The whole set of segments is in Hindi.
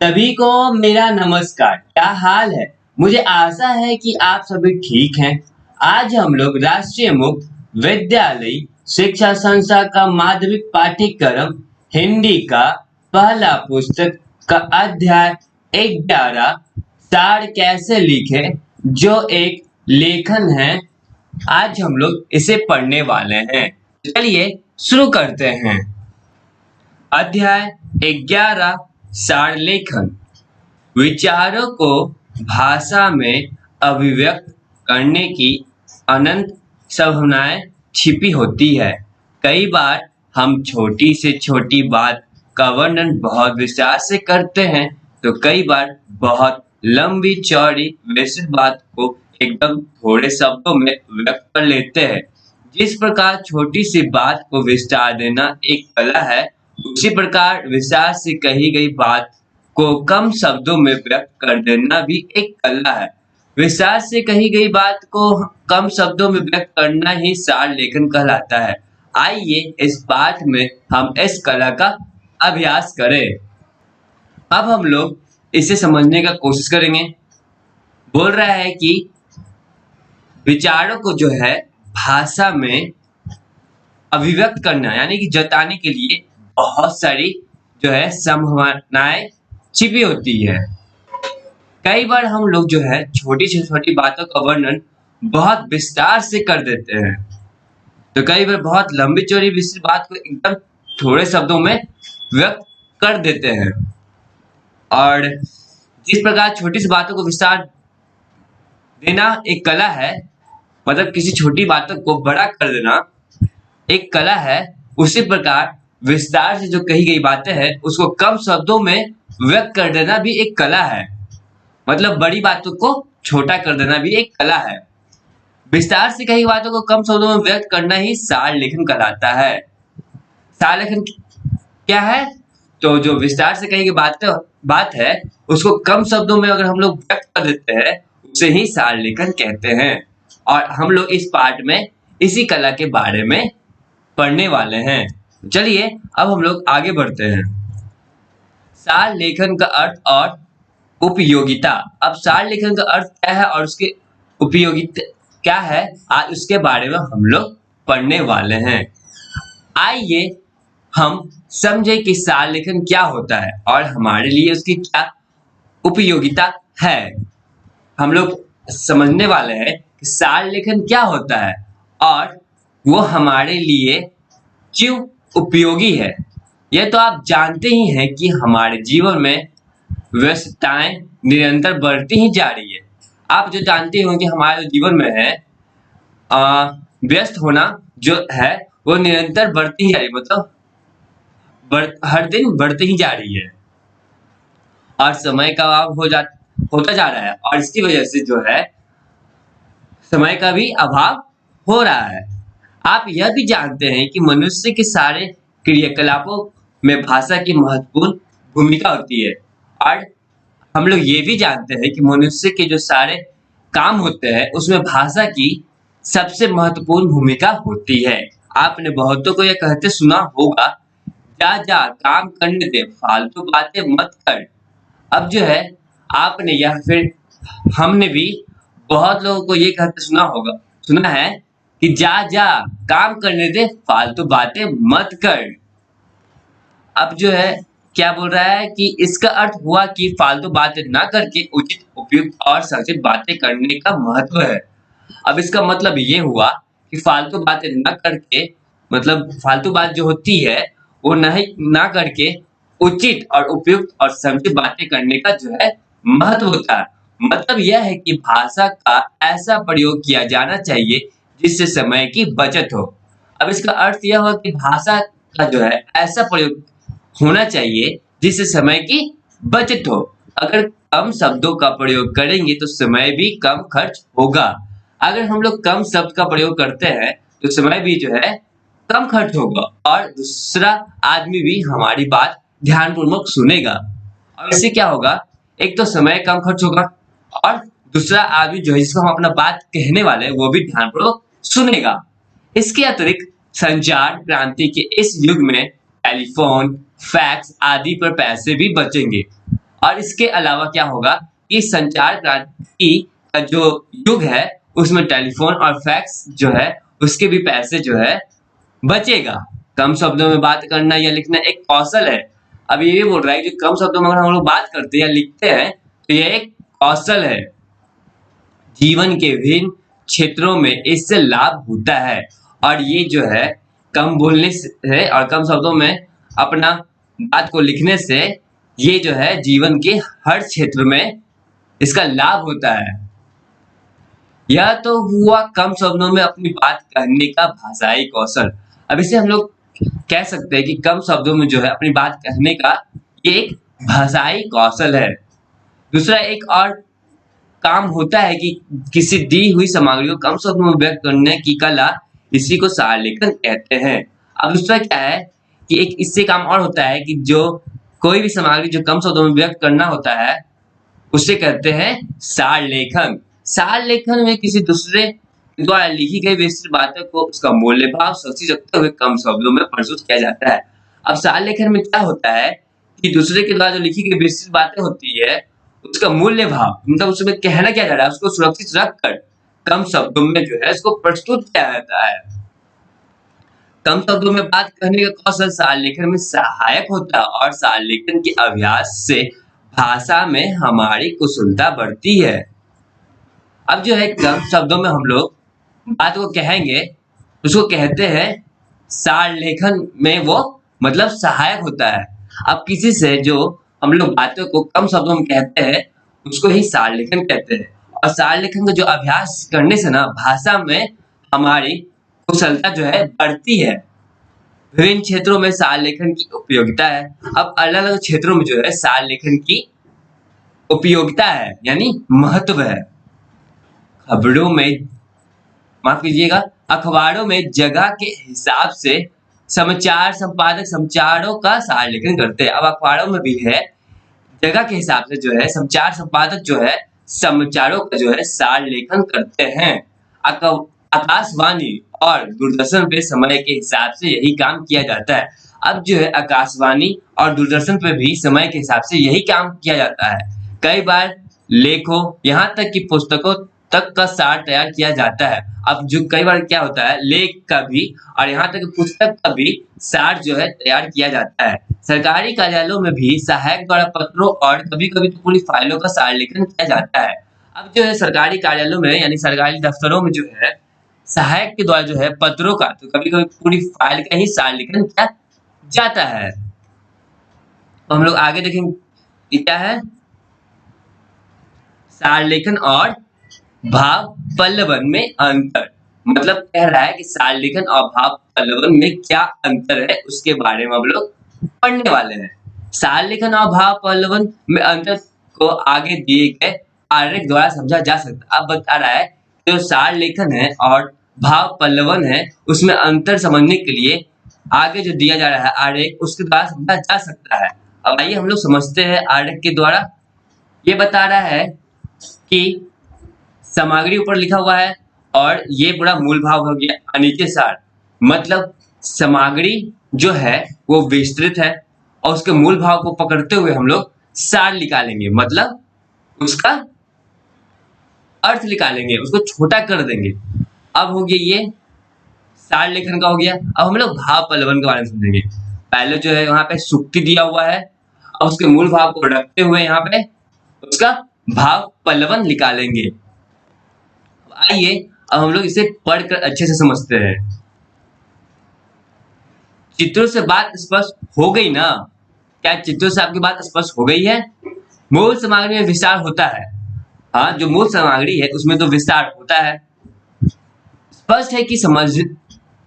सभी को मेरा नमस्कार। क्या हाल है? मुझे आशा है कि आप सभी ठीक हैं। आज हम लोग राष्ट्रीय मुक्त विद्यालय शिक्षा संस्थान का माध्यमिक पाठ्यक्रम हिंदी का पहला पुस्तक का अध्याय 11 सार कैसे लिखे, जो एक लेखन है। आज हम लोग इसे पढ़ने वाले हैं। चलिए शुरू करते हैं। अध्याय 11 सार लेखन। विचारों को भाषा में अभिव्यक्त करने की अनंत संभावनाएं छिपी होती है। कई बार हम छोटी से छोटी बात का वर्णन बहुत विस्तार से करते हैं, तो कई बार बहुत लंबी चौड़ी विस्तृत बात को एकदम थोड़े शब्दों में व्यक्त कर लेते हैं। जिस प्रकार छोटी सी बात को विस्तार देना एक कला है, उसी प्रकार विस्तार से कही गई बात को कम शब्दों में व्यक्त कर देना भी एक कला है। विस्तार से कही गई बात को कम शब्दों में व्यक्त करना ही सार लेखन कहलाता है। आइए इस पाठ में हम इस कला का अभ्यास करें। अब हम लोग इसे समझने का कोशिश करेंगे। बोल रहा है कि विचारों को जो है भाषा में अभिव्यक्त करना, यानी कि जताने के लिए बहुत सारी जो है संभावनाएं छिपी होती है। कई बार हम लोग जो है छोटी से छोटी बातों का वर्णन बहुत विस्तार से कर देते हैं, तो कई बार बहुत लंबी चौड़ी विस्तृत बात को एकदम थोड़े शब्दों में व्यक्त कर देते हैं। और जिस प्रकार छोटी सी बातों को विस्तार देना एक कला है, मतलब किसी छोटी बातों को बड़ा कर देना एक कला है, उसी प्रकार विस्तार से जो कही गई बातें हैं उसको कम शब्दों में व्यक्त कर देना भी एक कला है। मतलब बड़ी बातों को छोटा कर देना भी एक कला है। विस्तार से कही बातों को कम शब्दों में व्यक्त करना ही सार लेखन कहलाता है। सार लेखन क्या है? तो जो विस्तार से कही गई बात है उसको कम शब्दों में अगर हम लोग व्यक्त कर देते हैं, उसे ही सार लेखन कहते हैं। और हम लोग इस पाठ में इसी कला के बारे में पढ़ने वाले हैं। चलिए अब हम लोग आगे बढ़ते हैं। सार लेखन का अर्थ और उपयोगिता। अब सार लेखन का अर्थ क्या है और उसके उपयोगिता क्या है, आज उसके बारे में हम लोग पढ़ने वाले हैं। आइए हम समझे कि सार लेखन क्या होता है और हमारे लिए उसकी क्या उपयोगिता है। हम लोग समझने वाले हैं कि सार लेखन क्या होता है और वो हमारे लिए क्यों उपयोगी है। यह तो आप जानते ही हैं कि हमारे जीवन में व्यस्तताएं निरंतर बढ़ती ही जा रही है। आप जो जानते हो कि हमारे जीवन में है व्यस्त होना जो है वो निरंतर बढ़ती ही जा रही है, मतलब हर दिन बढ़ती ही जा रही है और समय का अभाव होता जा रहा है, और इसकी वजह से जो है समय का भी अभाव हो रहा है। आप यह भी जानते हैं कि मनुष्य के सारे क्रियाकलापों में भाषा की महत्वपूर्ण भूमिका होती है, और हम लोग ये भी जानते हैं कि मनुष्य के जो सारे काम होते हैं उसमें भाषा की सबसे महत्वपूर्ण भूमिका होती है। आपने बहुतों को यह कहते सुना होगा, जा जा काम करने दे, फालतू बातें मत कर। अब जो है आपने या फिर हमने भी बहुत लोगों को ये कहते सुना है कि जा जा काम करने दे, फालतू बातें मत कर। अब जो है क्या बोल रहा है कि इसका अर्थ हुआ कि फालतू बातें ना करके उचित, उपयुक्त और संक्षिप्त बातें करने का महत्व है। अब इसका मतलब ये हुआ कि फालतू बातें ना करके, मतलब फालतू बात जो होती है वो ना करके उचित और उपयुक्त और संक्षिप्त बातें करने का जो है महत्व होता है। मतलब यह है कि भाषा का ऐसा प्रयोग किया जाना चाहिए जिससे समय की बचत हो। अब इसका अर्थ यह हुआ कि भाषा का जो है ऐसा प्रयोग होना चाहिए जिससे समय की बचत हो। अगर कम शब्दों का प्रयोग करेंगे तो समय भी कम खर्च होगा। अगर हम लोग कम शब्द का प्रयोग करते हैं तो समय भी जो है कम खर्च होगा और दूसरा आदमी भी हमारी बात ध्यानपूर्वक सुनेगा। और इससे क्या होगा, एक तो समय कम खर्च होगा और दूसरा आदमी जो है जिसको हम अपना बात कहने वाले हैं वो भी ध्यानपूर्वक सुनेगा। इसके अतिरिक्त संचार क्रांति के इस युग में टेलीफोन, फैक्स आदि पर पैसे भी बचेंगे और इसके अलावा क्या होगा कि संचार क्रांति का जो युग है उसमें टेलीफोन और फैक्स जो है उसके भी पैसे जो है बचेगा। कम शब्दों में बात करना या लिखना एक कौशल है। अब ये भी बोल रहा है कि जो कम शब्दों में अगर हम लोग बात करते हैं या लिखते हैं तो ये एक कौशल है। जीवन के विभिन्न क्षेत्रों में इससे लाभ होता है और ये जो है कम बोलने से और कम शब्दों में अपना बात को लिखने से ये जो है जीवन के हर क्षेत्र में इसका लाभ होता है। यह तो हुआ कम शब्दों में अपनी बात कहने का भाषाई कौशल। अब इसे हम लोग कह सकते हैं कि कम शब्दों में जो है अपनी बात कहने का ये एक भाषाई कौशल है। दूसरा एक और काम होता है कि किसी दी हुई सामग्री को कम शब्दों में व्यक्त करने की कला, इसी को सार लेखन कहते हैं। अब दूसरा क्या है कि एक इससे काम और होता है कि जो कोई भी सामग्री जो कम शब्दों में व्यक्त करना होता है उसे कहते हैं सार लेखन। सार लेखन में किसी दूसरे द्वारा लिखी गई विस्तृत बातों को उसका मूल्य भाव शक्ति रखते हुए कम शब्दों में प्रस्तुत किया जाता है। अब सार लेखन में क्या होता है कि दूसरे के द्वारा जो लिखी गई विस्तृत बातें होती है उसका मूल्य भाव मतलब उसमें कहना क्या जा रहा है उसको सुरक्षित रखकर कम शब्दों में जो है इसको प्रस्तुत किया जाता है। कम शब्दों में बात करने का कौशल सार लेखन में सहायक होता है और सार लेखन के अभ्यास से भाषा में हमारी कुशलता बढ़ती है। अब जो है कम शब्दों में हम लोग बात को कहेंगे उसको कहते हैं सार लेखन में वो मतलब सहायक होता है। अब किसी से जो हम लोग बातों को कम शब्दों में कहते हैं उसको ही सार लेखन कहते हैं और सार लेखन का जो अभ्यास करने से ना भाषा में हमारी कुशलता जो है बढ़ती है। विभिन्न क्षेत्रों में सार लेखन की उपयोगिता है। अब अलग अलग क्षेत्रों में जो है सार लेखन की उपयोगिता है यानी महत्व है। खबरों में माफ कीजिएगा अखबारों में जगह के हिसाब से समाचार संपादक समाचारों का सार लेखन करते हैं। अब अखबारों में भी है जगह के हिसाब से जो है समाचार संपादक जो है समाचारों का जो है सार लेखन करते हैं। आकाशवाणी और दूरदर्शन पे समय के हिसाब से यही काम किया जाता है। अब जो है आकाशवाणी और दूरदर्शन पे भी समय के हिसाब से यही काम किया जाता है। कई बार लेखों यहाँ तक कि पुस्तकों तक का सार तैयार किया जाता है। अब जो कई बार क्या होता है लेख का भी और यहाँ तक पुस्तक का भी सार जो है तैयार किया जाता है। सरकारी कार्यालयों में भी सहायक द्वारा पत्रों और कभी-कभी तो पूरी फाइलों का सार लेखन किया जाता है। अब जो है सरकारी कार्यालयों में यानी सरकारी दफ्तरों में जो है सहायक के द्वारा जो है पत्रों का तो कभी-कभी पूरी फाइल का ही सार लेखन किया जाता है। तो हम लोग आगे देखेंगे क्या है सार लेखन और भाव पल्लवन में अंतर। मतलब कह रहा है कि सार लेखन और भाव पल्लवन में क्या अंतर है उसके बारे में हम लोग पढ़ने वाले हैं। सार लेखन और भाव पल्लवन में अंतर को आगे दिए गए आरेख द्वारा समझा जा सकता है। अब बता रहा है जो सार लेखन है और भाव पल्लवन है उसमें अंतर समझने के लिए आगे जो दिया जा रहा है आरेख उसके द्वारा समझा जा सकता है। अब आइए हम लोग समझते हैं आरेख के द्वारा। ये बता रहा है कि सामग्री ऊपर लिखा हुआ है और ये पूरा मूल भाव हो गया अनित्य सार। मतलब सामग्री जो है वो विस्तृत है और उसके मूल भाव को पकड़ते हुए हम लोग सार निकालेंगे मतलब उसका अर्थ निकालेंगे उसको छोटा कर देंगे। अब हो गया ये सार लेखन का हो गया। अब हम लोग भाव पल्लवन के बारे में समझेंगे। पहले जो है यहाँ पे सुक्ति दिया हुआ है और उसके मूल भाव को रखते हुए यहाँ पे उसका भाव पल्लवन निकालेंगे। आइए अब हम लोग इसे पढ़कर अच्छे से समझते हैं। चित्रों से बात स्पष्ट हो गई ना? क्या चित्रों से आपकी बात स्पष्ट हो गई है? मूल सामग्री में विस्तार होता है। हाँ जो मूल सामग्री है उसमें तो विस्तार होता है। स्पष्ट है कि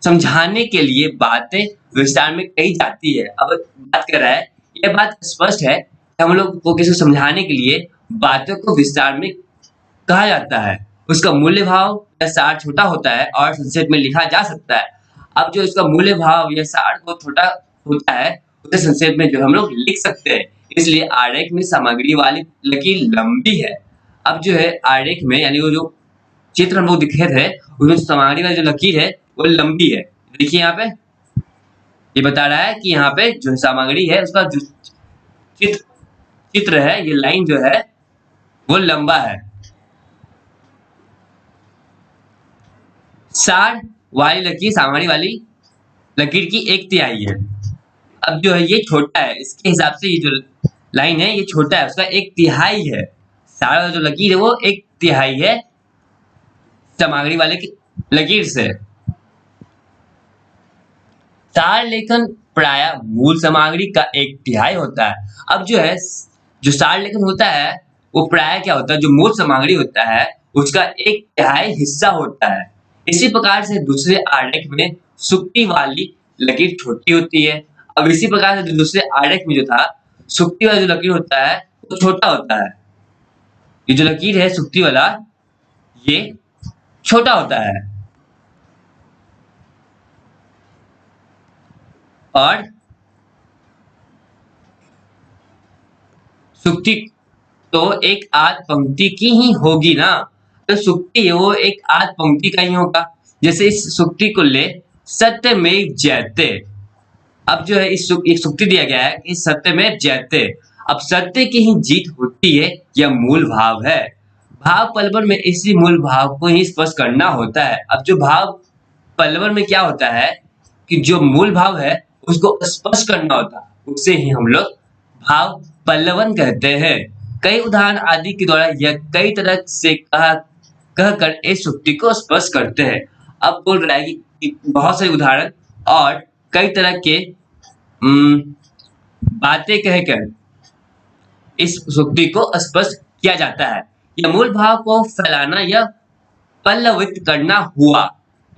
समझाने के लिए बातें विस्तार में कही जाती है। अब बात कर रहा है यह बात स्पष्ट है कि हम लोग को किसी समझाने के लिए बातों को विस्तार में कहा जाता है। उसका मूल्य भाव या सार छोटा होता है और संक्षेप में लिखा जा सकता है। अब जो इसका मूल्य भाव या सार को छोटा होता है उसे संक्षेप में जो हम लोग लिख सकते हैं। इसलिए आरेख में सामग्री वाली लकीर लंबी है। अब जो है आरेख में यानी वो जो चित्र हम लोग दिखे थे उसमें सामग्री वाली जो लकीर है वो लंबी है। देखिए यहाँ पे ये बता रहा है कि यहाँ पे जो सामग्री है उसका जो चित्र है, ये लाइन जो है वो लंबा है। साढ़ वाली लकीर सामने वाली लकीर की 1/3 है। अब जो है ये छोटा है, इसके हिसाब से ये जो लाइन है ये छोटा है, उसका 1/3 है। साढ़ वाला जो लकीर है वो 1/3 है सामग्री वाले की लकीर से। सार लेखन प्राय मूल सामग्री का 1/3 होता है। अब जो है जो सार लेखन होता है वो प्राय क्या होता है, जो मूल सामग्री होता है उसका 1/3 हिस्सा होता है। इसी प्रकार से दूसरे आरेख में सुक्ति वाली लकीर छोटी होती है। अब इसी प्रकार से जो दूसरे आरेख में जो था सुक्ति वाला जो लकीर होता है वो छोटा होता है। ये जो लकीर है सुक्ति वाला ये छोटा होता है। और सुक्ति तो एक आध पंक्ति की ही होगी ना, तो सुक्ति वो एक आध पंक्ति का ही होगा। जैसे इस सुक्ति को ले, सत्यमेव जयते। अब जो है एक सुक्ति दिया गया है कि सत्यमेव जयते। अब सत्य की ही जीत होती है, यह मूल भाव है। भाव पलवन में इसी मूल भाव को ही स्पष्ट करना होता है। अब जो भाव पलवन में क्या होता है कि जो मूल भाव है उसको स्पष्ट करना होता है, उसे ही हम लोग भाव पल्लवन कहते हैं। कई उदाहरण आदि के द्वारा यह कई तरह से कहकर इस सुक्ति को स्पष्ट करते हैं। अब बोल रहा है कि बहुत सारे उदाहरण और कई तरह के बातें कहकर इस सुक्ति को स्पष्ट किया जाता है। यह मूल भाव को फैलाना या पल्लवित करना हुआ।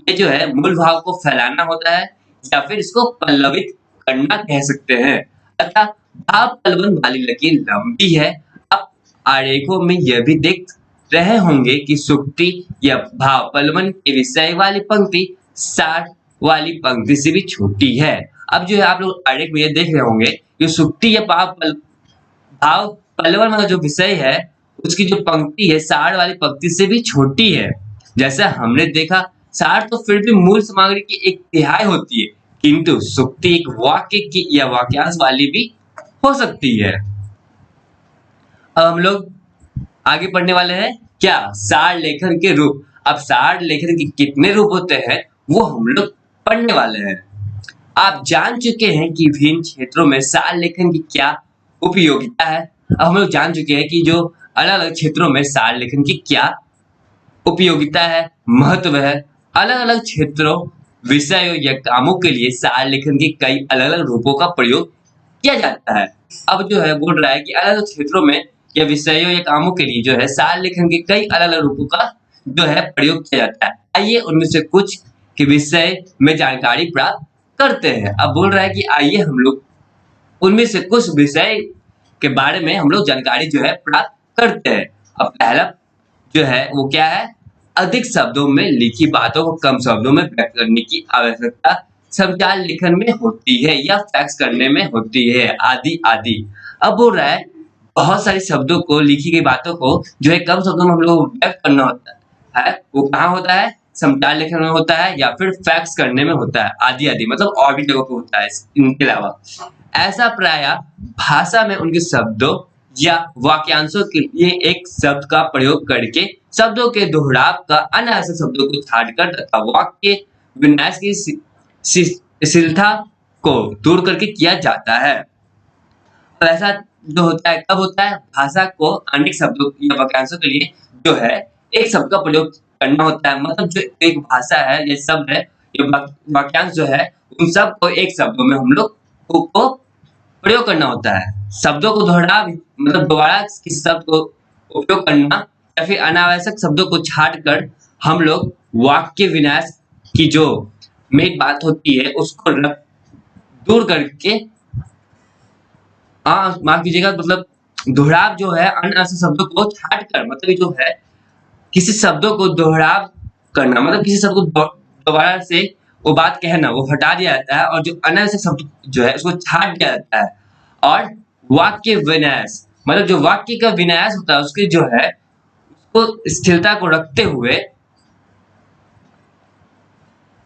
ये जो है मूल भाव को फैलाना होता है या फिर इसको पल्लवित करना कह सकते हैं। अतः भाव पल्लवन वाली लकीर लंबी है। अब आरेखों में यह भी देख रहे होंगे कि सुक्ति या भाव पल्लवन के विषय वाली पंक्ति सार वाली पंक्ति से भी छोटी है। अब जो है आप लोग आरेख में यह देख रहे होंगे कि सुक्ति या भाव पल्लवन वाला जो विषय है उसकी जो पंक्ति है सार वाली पंक्ति से भी छोटी है। जैसा हमने देखा सार तो फिर भी मूल सामग्री की 1/3 होती है, किंतु सुक्ति एक वाक्य की या वाक्यांश वाली भी हो सकती है। अब हम लोग आगे पढ़ने वाले हैं क्या, सार लेखन के रूप। अब सार लेखन के कितने रूप होते हैं वो हम लोग पढ़ने वाले हैं। आप जान चुके हैं कि विभिन्न क्षेत्रों में सार लेखन की क्या उपयोगिता है। अब हम लोग जान चुके हैं कि जो अलग अलग क्षेत्रों में सार लेखन की क्या उपयोगिता है, महत्व है। अलग अलग क्षेत्रों विषयों या कामों के लिए सार लेखन के कई अलग अलग रूपों का प्रयोग किया जाता है। अब जो है बोल रहा है कि अलग अलग क्षेत्रों में या विषयों या कामों के लिए जो है सार लेखन के कई अलग अलग रूपों का जो है प्रयोग किया जाता है। आइए उनमें से कुछ के विषय में जानकारी प्राप्त करते हैं। अब बोल रहा है कि आइए हम लोग उनमें से कुछ विषय के बारे में हम लोग जानकारी जो है प्राप्त करते हैं। अब पहला जो है वो क्या है, अधिक शब्दों में लिखी बातों को कम शब्दों में व्यक्त करने की आवश्यकता संचार लेखन में होती है या फैक्स करने में होती है, आदि आदि। अब बोल रहा है बहुत सारे शब्दों को, लिखी गई बातों को जो है कम शब्दों में हम लोग व्यक्त करना होता है, वो कहाँ होता है, संचार लेखन में होता है या फिर फैक्स करने में होता है, आदि आदि, मतलब और भी जगहों पे होता है इनके अलावा। ऐसा प्राय भाषा में उनके शब्दों या वाक्यांशों के लिए एक शब्द का प्रयोग करके शब्दों के दोहराव का अनावश्यक शब्दों को छाटकर तथा वाक्य विन्यास की शिथिलता को दूर करके किया जाता है। तो ऐसा जो होता है कब होता है, भाषा को अनेक शब्दों या वाक्यांशों के लिए जो है एक शब्द का प्रयोग करना होता है। मतलब जो एक भाषा है या शब्द है या वाक्यांश जो है उन सब को एक शब्दों में हम लोग को प्रयोग करना होता है। शब्दों को दोहरा मतलब दोबारा किसी शब्द को उपयोग करना या फिर अनावश्यक शब्दों को छाट कर हम लोग वाक्य विन्यास की जो मेन बात होती है उसको दूर करके, माफ कीजिएगा, मतलब दोहराव जो है अनावश्यक शब्दों को छाट कर, मतलब जो है किसी शब्दों को दोहराव करना, मतलब किसी शब्द को दोबारा से वो बात कहना वो हटा दिया जाता है और जो अनावश्यक शब्द जो है उसको छाट दिया जाता है। और वाक्य विन्यास मतलब जो वाक्य का विन्यास होता है उसके जो है उसको स्थिरता को रखते हुए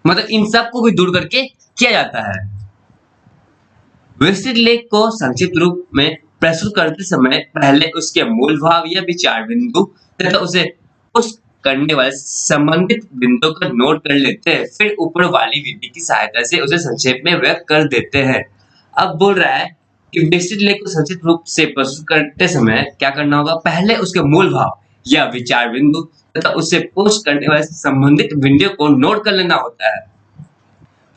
मतलब इन सब को भी दूर करके किया जाता है। विस्तृत लेख को संक्षिप्त रूप में प्रस्तुत करते समय पहले उसके मूल भाव या विचार बिंदु तथा उसे उस करने वाले संबंधित बिंदु को नोट कर लेते हैं, फिर ऊपर वाली विधि की सहायता से उसे संक्षेप में व्यक्त कर देते हैं। अब बोल रहा है कि विस्तृत लेख को संक्षिप्त रूप से प्रस्तुत करते समय क्या करना होगा, पहले उसके मूल भाव या विचार बिंदु तथा उससे पोस्ट करने वाले संबंधित बिंदु को नोट कर लेना होता है।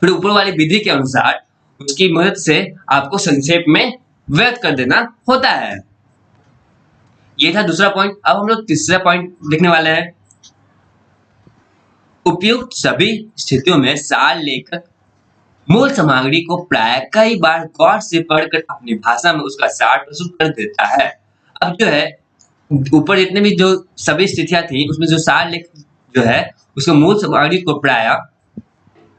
फिर ऊपर वाली विधि के अनुसार उसकी मदद से आपको संक्षेप में व्यक्त कर देना होता है। ये था दूसरा पॉइंट। अब हम लोग तीसरा पॉइंट देखने वाले हैं। उपयुक्त सभी स्थितियों में सार लेखक मूल सामग्री को प्राय कई बार गौर से पढ़कर अपनी भाषा में उसका सार प्रस्तुत कर देता है। अब जो है ऊपर जितने भी जो सभी स्थितियां थी उसमें जो सार लेख जो है उसको मूल सामग्री को प्राय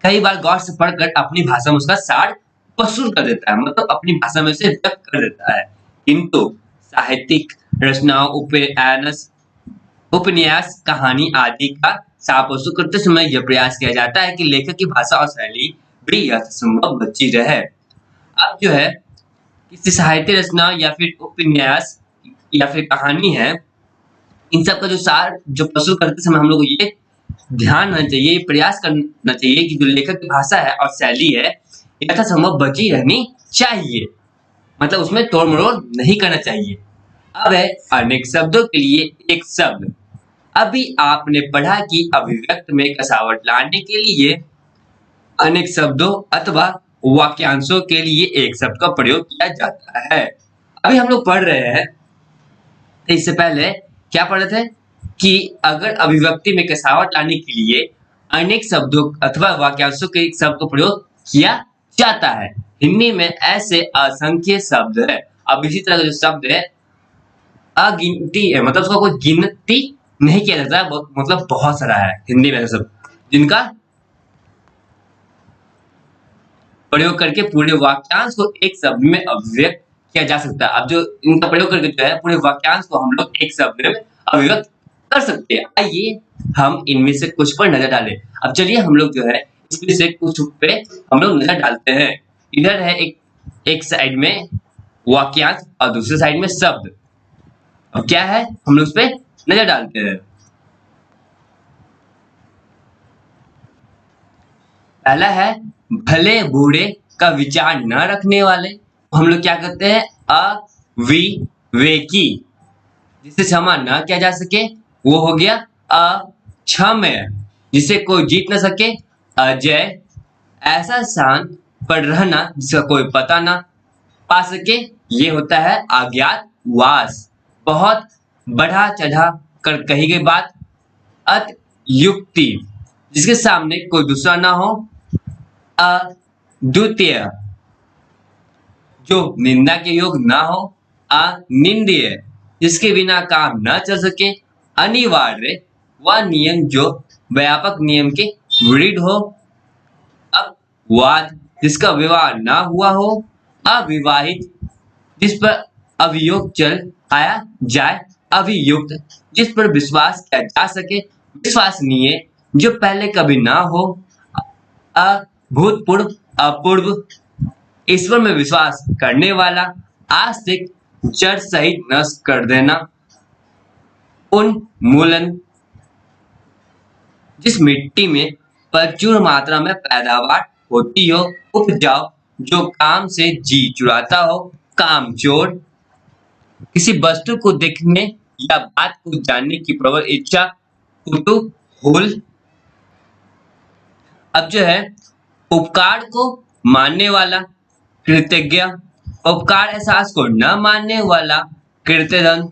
कई बार गौर से पढ़कर अपनी भाषा में उसका सार प्रस्तुत कर देता है, मतलब अपनी भाषा में उसे व्यक्त कर देता है। किंतु साहित्यिक रचनाओं, उपन्यास, कहानी आदि का सार प्रस्तुत करते समय यह प्रयास किया जाता है कि लेखक की भाषा और शैली भी यथासंभव बची रहे। अब जो है किसी साहित्य रचना या फिर उपन्यास या फिर कहानी है, इन सब का जो सार जो प्रस्तुत करते समय हम लोग ये ध्यान होना चाहिए, प्रयास करना चाहिए कि जो लेखक की भाषा है और शैली है यथासंभव बची रहनी चाहिए, मतलब उसमें तोड़ मरोड़ नहीं करना चाहिए। अब है अनेक शब्दों के लिए एक शब्द। अभी आपने पढ़ा कि अभिव्यक्त में कसावट लाने के लिए अनेक शब्दों अथवा वाक्यांशों के लिए एक शब्द का प्रयोग किया जाता है। अभी हम लोग पढ़ रहे हैं, तो इससे पहले क्या पढ़ रहे थे कि अगर अभिव्यक्ति में कसावट लाने के लिए अनेक शब्दों अथवा वाक्यांशों के एक शब्द का प्रयोग किया जाता है। हिंदी में ऐसे असंख्य शब्द है। अब इसी तरह का जो शब्द है अगिनती है, मतलब उसका कोई गिनती नहीं किया जाता, मतलब बहुत सारा है हिंदी में ऐसे शब्द जिनका प्रयोग करके पूरे वाक्यांश को एक शब्द में अभिव्यक्त किया जा सकता है। अब जो इनका प्रयोग करके जो है पूरे वाक्यांश को हम लोग एक शब्द में अभिव्यक्त कर सकते हैं। आइए हम इनमें से कुछ पर नजर डालें। अब चलिए हम लोग जो है इसमें से कुछ पे हम लोग नजर डालते हैं। इधर है एक साइड में वाक्यांश और दूसरे साइड में शब्द। अब क्या है हम लोग उस पे नजर डालते हैं। पहला है भले बूढ़े का विचार न रखने वाले, हम लोग क्या करते हैं अविवेकी, जिसे क्षमा न किया जा सके वो हो गया अक्षम्य, जिसे कोई जीत न सके अजय, ऐसा शांत पर रहना जिसका कोई पता ना पा सके ये होता है अज्ञातवास, बहुत बढ़ा चढ़ा कर कही गई बात अत्युक्ति, जिसके सामने कोई दूसरा ना हो अद्वितीय, जो निंदा के योग ना हो अनिंद्य, जिसके बिना काम न चल सके अनिवार्य, वह नियम जो व्यापक नियम के विरुद्ध हो अपवाद, जिसका विवाह ना हुआ हो अविवाहित, जिस पर अभियोग चल आया जाए अभियुक्त, जिस पर विश्वास किया जा सके विश्वसनीय, जो पहले कभी ना हो अभूतपूर्व अपूर्व, ईश्वर में विश्वास करने वाला आस्तिक, जड़ सहित नष्ट कर देना उन्मूलन, जिस मिट्टी में प्रचुर मात्रा में पैदावार होती हो उपजाऊ, जो काम से जी चुराता हो कामचोर, किसी वस्तु को देखने या बात को जानने की प्रबल इच्छा कुतूहल। अब जो है उपकार को मानने वाला कृतज्ञ, उपकार एहसास को न मानने वाला कृतघ्न,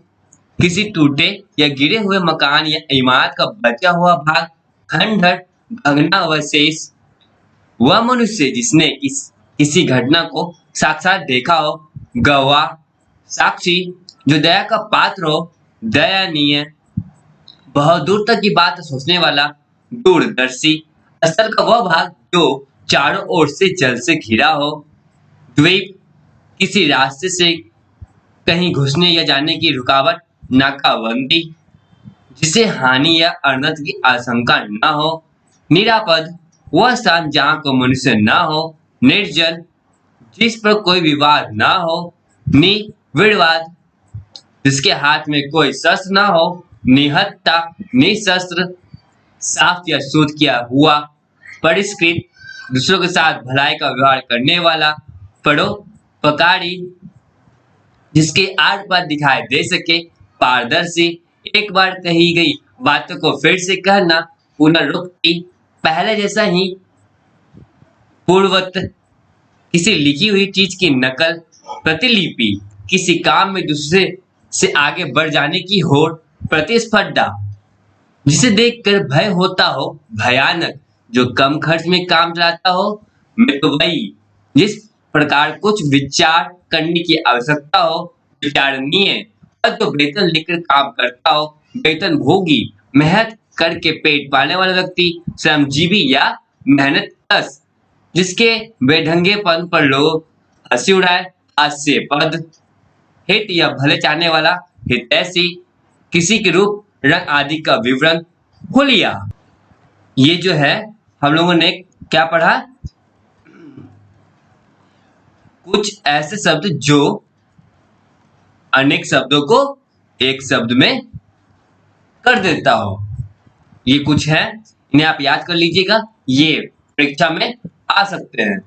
किसी टूटे या गिरे हुए मकान या इमारत का बचा हुआ भाग खंडहर भग्नावशेष, वह मनुष्य जिसने किसी घटना को साक्षात देखा हो गवाह, साक्षी, जो दया का पात्र हो दयानीय, बहुत दूर तक की बात सोचने वाला दूरदर्शी, स्थल का वह भाग जो चारों ओर से जल से घिरा हो द्वीप, किसी रास्ते से कहीं घुसने या जाने की रुकावट नाकाबंदी, जिसे हानि या अनर्थ की आशंका न हो निरापद, वह स्थान जहाँ को मनुष्य न हो निर्जल, जिस पर कोई विवाद न हो वीरवाद, जिसके हाथ में कोई शस्त्र न हो, निहत्था, निशस्त्र, साफ या शुद्ध किया हुआ, परिष्कृत, दूसरों के साथ भलाई का व्यवहार करने वाला, परोपकारी, जिसके आर पार दिखाई दे सके, पारदर्शी, एक बार कही गई बातों को फिर से कहना, पुनरुक्ति, पहले जैसा ही, पूर्वत, किसी लिखी हुई चीज की नकल, प्रतिलिपि, किसी काम में दूसरे से आगे बढ़ जाने की होड़, प्रतिस्पर्धा, जिसे देखकर भय होता हो, भयानक, जो कम खर्च में काम चलाता हो, मितव्ययी, जिस प्रकार कुछ विचार करने की आवश्यकता हो, विचारणीय, और जो वेतन लेकर काम करता हो, वेतन भोगी, मेहनत करके पेट पालने वाला व्यक्ति, श्रमजीवी या मेहनत कश, जिसके बेढंगेपन पर लोग हंसी उड़ाए, हास्यपद, हित या भले चाहने वाला, हितैषी, किसी के रूप रंग आदि का विवरण, हुलिया। ये जो है हम लोगों ने क्या पढ़ा, कुछ ऐसे शब्द जो अनेक शब्दों को एक शब्द में कर देता हो, ये कुछ है, इन्हें आप याद कर लीजिएगा, ये परीक्षा में आ सकते हैं।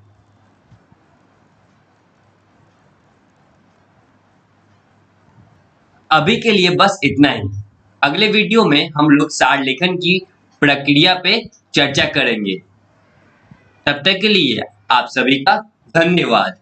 अभी के लिए बस इतना ही। अगले वीडियो में हम लोग सार लेखन की प्रक्रिया पे चर्चा करेंगे। तब तक के लिए आप सभी का धन्यवाद।